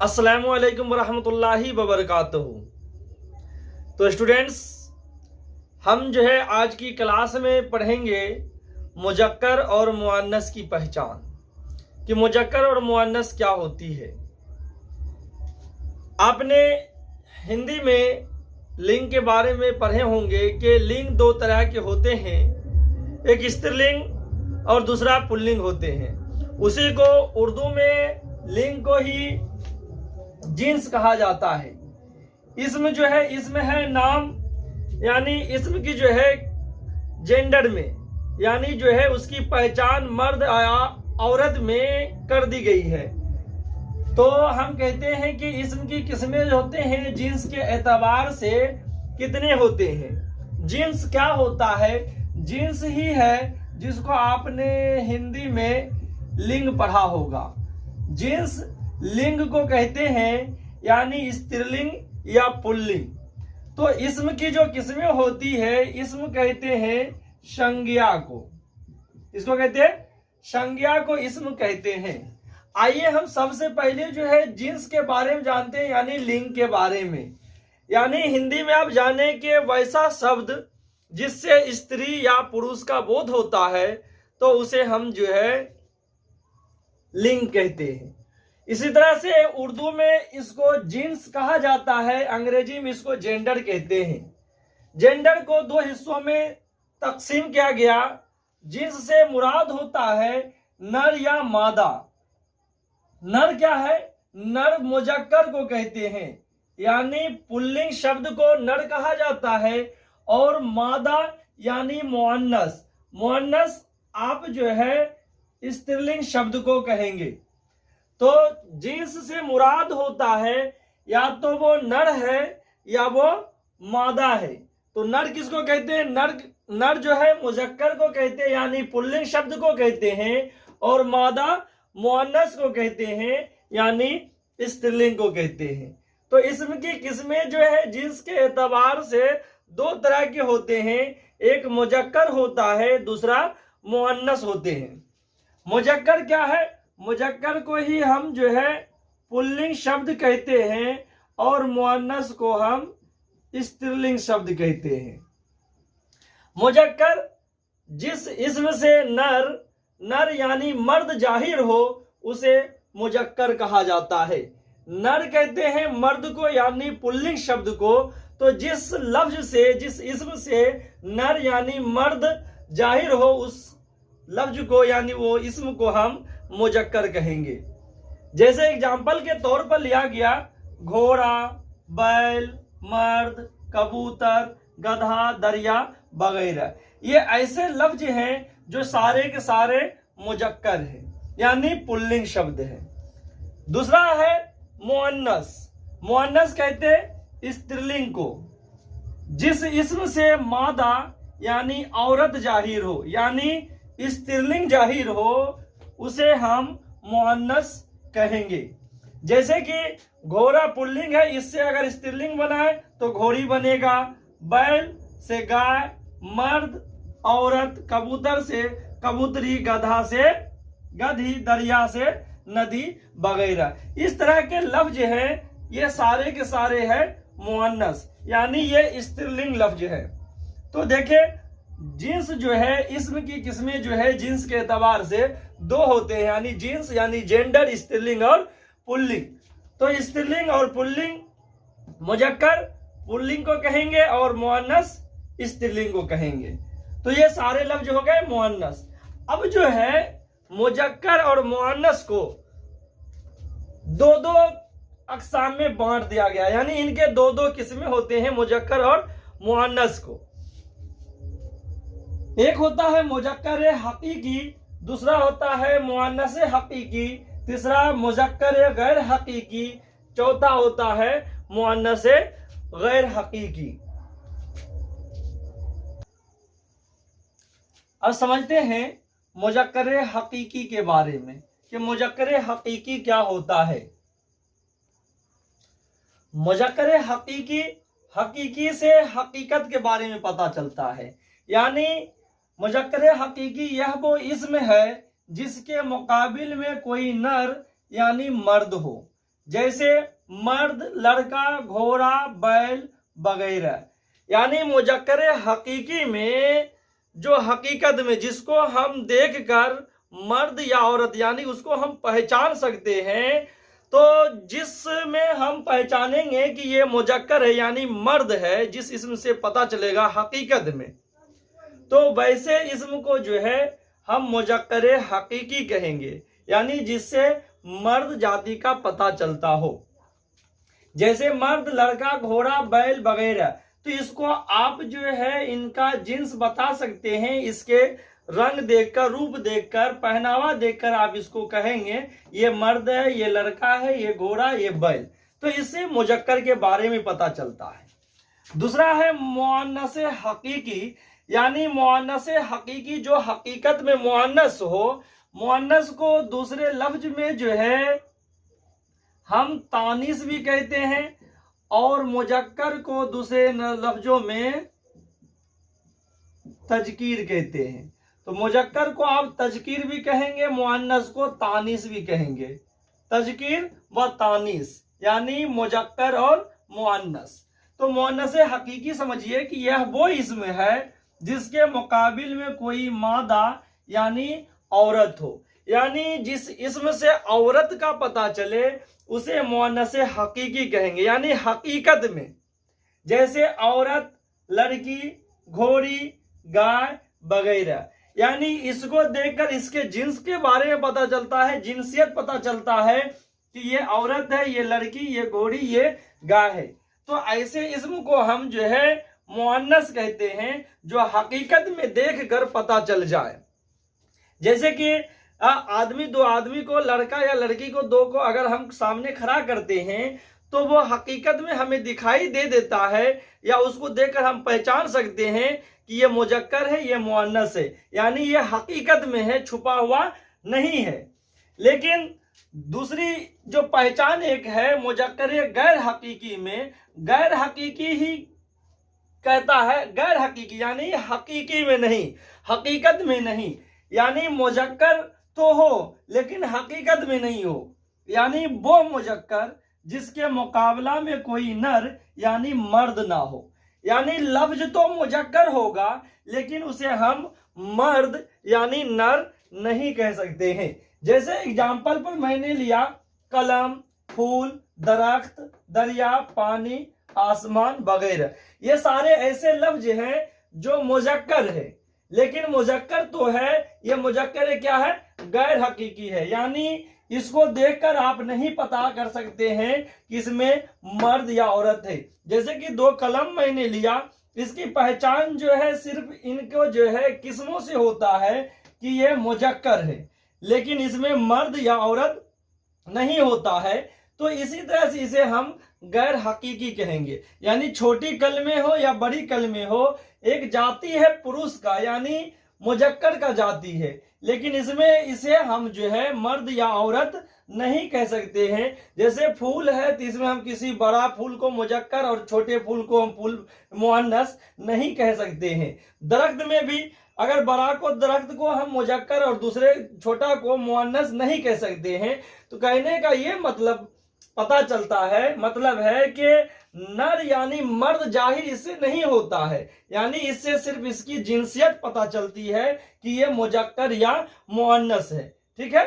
अस्सलामुअलैकुम वरहमतुल्लाहि वबरकातुहू। तो स्टूडेंट्स, हम जो है आज की क्लास में पढ़ेंगे मुजक्कर और मुअन्नस की पहचान, कि मुजक्कर और मुअन्नस क्या होती है। आपने हिंदी में लिंग के बारे में पढ़े होंगे कि लिंग दो तरह के होते हैं, एक स्त्रीलिंग और दूसरा पुल्लिंग होते हैं। उसी को उर्दू में लिंग को ही जिन्स कहा जाता है। इसम जो है, इसमें है नाम, यानी इसम की जो है जेंडर में, यानी जो है उसकी पहचान मर्द या औरत में कर दी गई है। तो हम कहते हैं कि इसम की किस्में होते हैं जिन्स के एतबार से कितने होते हैं। जिन्स क्या होता है? जिन्स ही है जिसको आपने हिंदी में लिंग पढ़ा होगा। जिन्स लिंग को कहते हैं, यानी स्त्रीलिंग या पुल्लिंग। तो इसम की जो किस्में होती है, इसम कहते हैं संज्ञा को। इसको कहते हैं संज्ञा को इसम कहते हैं। आइए हम सबसे पहले जो है जिन्स के बारे में जानते हैं, यानी लिंग के बारे में। यानी हिंदी में आप जाने के वैसा शब्द जिससे स्त्री या पुरुष का बोध होता है, तो उसे हम जो है लिंग कहते हैं। इसी तरह से उर्दू में इसको जिन्स कहा जाता है, अंग्रेजी में इसको जेंडर कहते हैं। जेंडर को दो हिस्सों में तकसीम किया गया। जिन्स से मुराद होता है नर या मादा। नर क्या है? नर मुजक्कर को कहते हैं, यानी पुल्लिंग शब्द को नर कहा जाता है। और मादा यानी मुअन्नस, मुअन्नस आप जो है स्त्रीलिंग शब्द को कहेंगे। तो जिन्स से मुराद होता है या तो वो नर है या वो मादा है। तो नर किसको कहते हैं? नर जो है मुजक्कर को कहते हैं, यानी पुल्लिंग शब्द को कहते हैं। और मादा मुअन्नस को कहते हैं, यानी स्त्रीलिंग को कहते हैं। तो इसम की किस्में जो है जिन्स के एतबार से दो तरह के होते हैं, एक मुजक्कर होता है, दूसरा मुअन्नस होते हैं। मुजक्कर क्या है? मुजक्कर को ही हम जो है पुल्लिंग शब्द कहते हैं और मुअन्नस को हम स्त्रीलिंग शब्द कहते हैं। मुजक्कर जिस इसम से नर यानी मर्द जाहिर हो, उसे मुजक्कर कहा जाता है। नर कहते हैं मर्द को, यानी पुल्लिंग शब्द को। तो जिस लफ्ज से, जिस इसम से नर यानी मर्द जाहिर हो, उस लफ्ज को यानी वो इसम को हम मुजक्कर कहेंगे। जैसे एग्जाम्पल के तौर पर लिया गया घोड़ा, बैल, मर्द, कबूतर, गधा, दरिया वगैरह। ये ऐसे लफ्ज हैं जो सारे के सारे मुजक्कर हैं, यानी पुल्लिंग शब्द हैं। दूसरा है मुअन्नस। मुअन्नस कहते हैं स्त्रीलिंग को। जिस इसम से मादा यानी औरत जाहिर हो, यानी स्त्रीलिंग जाहिर हो, उसे हम मुअन्नस कहेंगे। जैसे कि घोड़ा पुल्लिंग है, इससे अगर स्त्रीलिंग बनाए तो घोड़ी बनेगा। बैल से गाय, मर्द औरत, कबूतर से कबूतरी, गधा से गधी, दरिया से नदी वगैरह। इस तरह के लफ्ज हैं, ये सारे के सारे हैं मुअन्नस, यानी ये स्त्रीलिंग लफ्ज है। तो देखे जिन्स जो है, इसम की किस्में जो है जिन्स के एतबार से दो होते हैं, यानी जिन्स यानी जेंडर, स्त्रीलिंग और पुल्लिंग। तो स्त्रीलिंग और पुल्लिंग, मुजक्कर पुल्लिंग को कहेंगे और मुअन्नस स्त्रीलिंग को कहेंगे। तो ये सारे लफ्ज हो गए मुअन्नस। अब जो है मुजक्कर और मुअन्नस को दो दो अक़साम में बांट दिया गया, यानी इनके दो दो किस्में होते हैं मुजक्कर और मुअन्नस को। एक होता है मुजक्कर हकीकी, दूसरा होता है मुअन्नस हकीकी, तीसरा मुजक्कर गैर हकीकी, चौथा होता है मुअन्नस गैर हकीकी। अब समझते हैं मुजक्कर हकीकी के बारे में कि मुजक्कर हकीकी क्या होता है। मुजक्कर हकीकी से हकीकत के बारे में पता चलता है, यानी मुजक्कर हकीकी यह वो इस्म है जिसके मुकाबिल में कोई नर यानी मर्द हो। जैसे मर्द, लड़का, घोड़ा, बैल वगैरह। यानी मुजक्कर हकीकी में जो हकीकत में जिसको हम देखकर मर्द या औरत यानी उसको हम पहचान सकते हैं, तो जिसमें हम पहचानेंगे कि ये मुजक्कर है यानी मर्द है, जिस इसम से पता चलेगा हकीकत में, तो वैसे इसम को जो है हम मुजक्कर हकीकी कहेंगे, यानी जिससे मर्द जाति का पता चलता हो। जैसे मर्द, लड़का, घोड़ा, बैल वगैरह, तो इसको आप जो है इनका जिन्स बता सकते हैं, इसके रंग देखकर, रूप देखकर, पहनावा देखकर आप इसको कहेंगे ये मर्द है, ये लड़का है, ये घोड़ा, ये बैल। तो इससे मुजक्कर के बारे में पता चलता है। दूसरा है मुअन्नस हकीकी, यानी मुअन्नस हकीकी जो हकीकत में मुअन्नस हो। मुअन्नस को दूसरे लफ्ज में जो है हम तानीस भी कहते हैं और मुजक्कर को दूसरे लफ्जों में तजकीर कहते हैं। तो मुजक्कर को आप तजकीर भी कहेंगे, मुअन्नस को तानीस भी कहेंगे। तजकीर व तानीस यानी मुजक्कर और मुअन्नस। तो मुअन्नस हकीकी समझिए कि यह वो इसम है जिसके मुकाबिल में कोई मादा यानी औरत हो, यानी जिस इसम से औरत का पता चले उसे मुअन्नस हकीकी कहेंगे, यानी हकीकत में। जैसे औरत, लड़की, घोड़ी, गाय वगैरह, यानी इसको देखकर इसके जिन्स के बारे में पता चलता है, जिनसियत पता चलता है कि ये औरत है, ये लड़की, ये घोड़ी, ये गाय है। तो ऐसे इसम को हम जो है मुअन्नस कहते हैं, जो हकीकत में देखकर पता चल जाए। जैसे कि आदमी, दो आदमी को, लड़का या लड़की को, दो को अगर हम सामने खड़ा करते हैं तो वो हकीकत में हमें दिखाई दे देता है, या उसको देखकर हम पहचान सकते हैं कि ये मुजक्कर है, ये मुअन्नस है, यानी ये हकीकत में है, छुपा हुआ नहीं है। लेकिन दूसरी जो पहचान एक है मुजक्कर गैर हकीकी में, गैर हकीकी ही कहता है, गैर हकीकी यानी हकीकी में नहीं, हकीकत में नहीं, यानी मुजक्कर तो हो लेकिन हकीकत में नहीं हो, यानी वो मुजक्कर जिसके मुकाबला में कोई नर यानी मर्द ना हो। यानी लफ्ज तो मुजक्कर होगा लेकिन उसे हम मर्द यानी नर नहीं कह सकते हैं। जैसे एग्जाम्पल पर मैंने लिया कलम, फूल, दरख्त, दरिया, पानी, आसमान वगैरह, ये सारे ऐसे लफ्ज हैं जो मुजक्कर है, लेकिन मुजक्कर तो है, ये मुजक्कर क्या है, गैर हकीकी है, यानी इसको देखकर आप नहीं पता कर सकते हैं कि इसमें मर्द या औरत है। जैसे कि दो कलम मैंने लिया, इसकी पहचान जो है सिर्फ इनको जो है किस्मों से होता है कि ये मुजक्कर है, लेकिन इसमें मर्द या औरत नहीं होता है। तो इसी तरह से इसे हम गैर हकीकी कहेंगे, यानी छोटी कलमे हो या बड़ी कलमे हो, एक जाति है पुरुष का यानी मुजक्कर का जाति है, लेकिन इसमें इसे हम जो है मर्द या औरत नहीं कह सकते हैं। जैसे फूल है तो इसमें हम किसी बड़ा फूल को मुजक्कर और छोटे फूल को हम फूल मुअन्नस नहीं कह सकते हैं। दरख्त में भी अगर बड़ा को, दरख्त को हम मुजक्कर और दूसरे छोटा को मुअन्नस नहीं कह सकते हैं। तो कहने का ये मतलब पता चलता है, मतलब है कि नर यानी मर्द जाहिर इससे नहीं होता है, यानी इससे सिर्फ इसकी जिनसियत पता चलती है कि ये मुजक्कर या मुअन्नस है। ठीक है,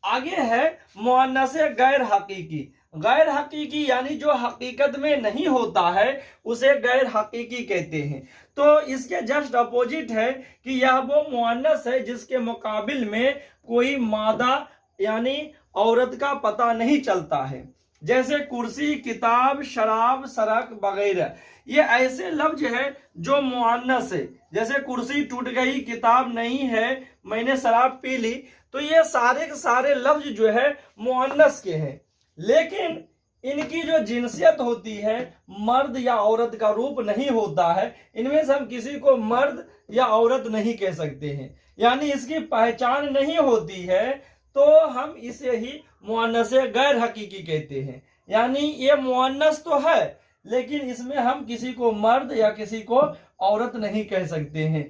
आगे है मुअन्नस गैर हकीकी। गैर हकीकी यानी जो हकीकत में नहीं होता है उसे गैर हकीकी कहते हैं। तो इसके जस्ट अपोजिट है कि यह वो मुअन्नस है जिसके मुकाबिल में कोई मादा यानी औरत का पता नहीं चलता है। जैसे कुर्सी, किताब, शराब, सड़क वगैरह, ये ऐसे लफ्ज है जो मुअन्नस है। जैसे कुर्सी टूट गई, किताब नहीं है, मैंने शराब पी ली, तो ये सारे के सारे लफ्ज जो है मुअन्नस के हैं, लेकिन इनकी जो जिनसियत होती है मर्द या औरत का रूप नहीं होता है। इनमें से हम किसी को मर्द या औरत नहीं कह सकते हैं, यानी इसकी पहचान नहीं होती है, तो हम इसे ही मुअन्नस गैर हकीकी कहते हैं। यानी ये मुअन्नस तो है लेकिन इसमें हम किसी को मर्द या किसी को औरत नहीं कह सकते हैं।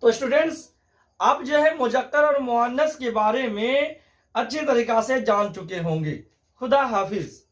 तो स्टूडेंट्स, आप जो है मुजक्कर और मुअन्नस के बारे में अच्छी तरीका से जान चुके होंगे। खुदा हाफिज।